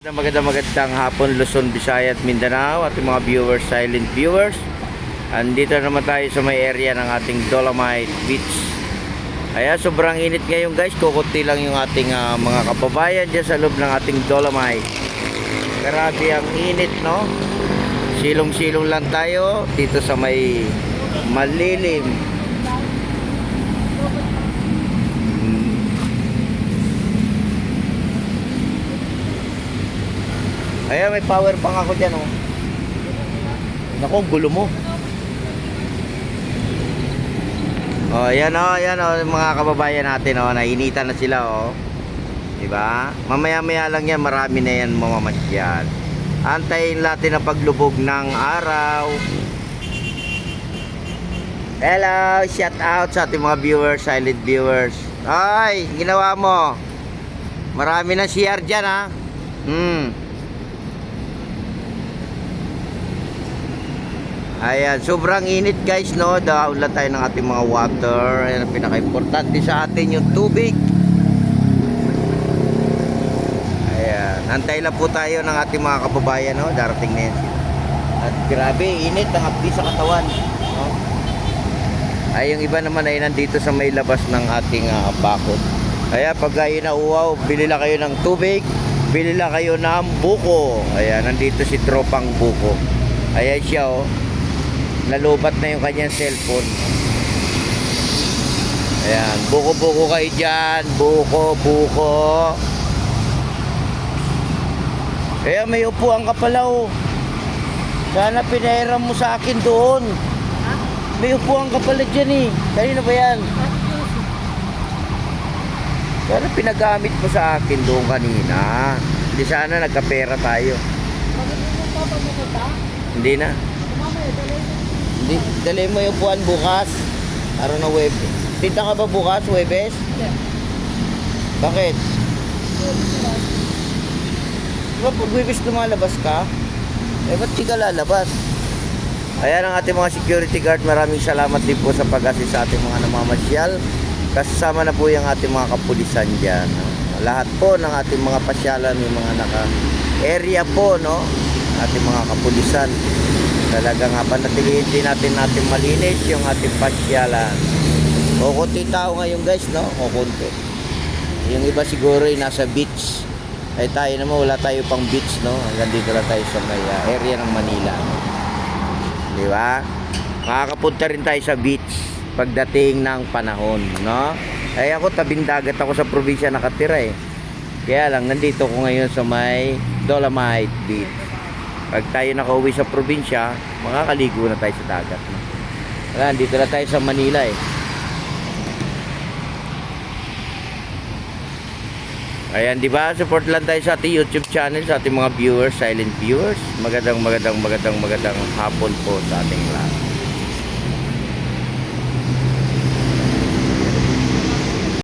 Magandang hapon Luzon, Visayas at Mindanao at mga viewers, silent viewers. Andito naman tayo sa may area ng ating Dolomite Beach. Kaya sobrang init ngayon guys, kukunti lang yung ating mga kababayan dyan sa loob ng ating Dolomite. Grabe ang init, no? Silong-silong lang tayo dito sa may malilim. Ayan, may power bank ako dyan, oh. Naku, gulo mo. Oh, ayan, mga kababayan natin, oh. Nainitan na sila, oh. Diba? Mamaya-maya lang yan, marami na yan mamamasyal. Antayin natin ang paglubog ng araw. Hello, shout out sa ating mga viewers, silent viewers. Ay, ginawa mo. Marami na CR dyan, ha. Ayan, sobrang init guys, no? Down lang tayo ng ating mga water. Ayan, ang pinaka-importante sa atin yung tubig. Ayan, antay lang po tayo ng ating mga kababayan, no? Darating na yan. At grabe, init ang hapdi sa katawan, no? Ay, yung iba naman ay nandito sa may labas ng ating bakod. Kaya pag kayo nauwaw, bili lang kayo ng tubig, bili lang kayo ng buko. Ayan, nandito si Tropang Buko. Ayan siya, oh. Nalubat na yung kanyang cellphone. Ayan, buko-buko kayo dyan. Buko. Kaya may upuan ka pala, oh. Sana pinahiram mo sa akin doon. May upuan ka pala dyan, eh. Kanina ba yan? Sana pinagamit mo sa akin doon kanina. Hindi sana nagkapera tayo. Hindi na. Hindi, dali mo yung upuan bukas. Araw na web. Tinta ka ba bukas, Webes? Yeah. Bakit? Diba pag Webes lumalabas ka? Eh ba't di ka lalabas? Ayan ang ating mga security guard. Maraming salamat din po sa pag-assist sa ating mga namamasyal. Kasama na po yung ating mga kapulisan dyan. Lahat po ng ating mga pasyalan, yung mga naka-area po, no? Ating mga kapulisan. Talagang panatilihin din natin malinis yung ating pasyalan. Kukunti tao ngayon guys, no? Kukunti. Yung iba siguro ay nasa beach. Ay tayo naman, wala tayo pang beach, no? Hanggang dito lang tayo sa may area ng Manila. Di ba? Makakapunta rin tayo sa beach pagdating ng panahon, no? Ay ako, tabing dagat ako sa probinsya nakatira, eh. Kaya lang, nandito ko ngayon sa may Dolomite Beach. Pag tayo nakauwi sa probinsya, makakaligo na tayo sa dagat. Wala, dito na tayo sa Manila, eh. Ayan, di ba? Support lang tayo sa ating YouTube channel, sa ating mga viewers, silent viewers. Magandang hapon po sa ating lahat.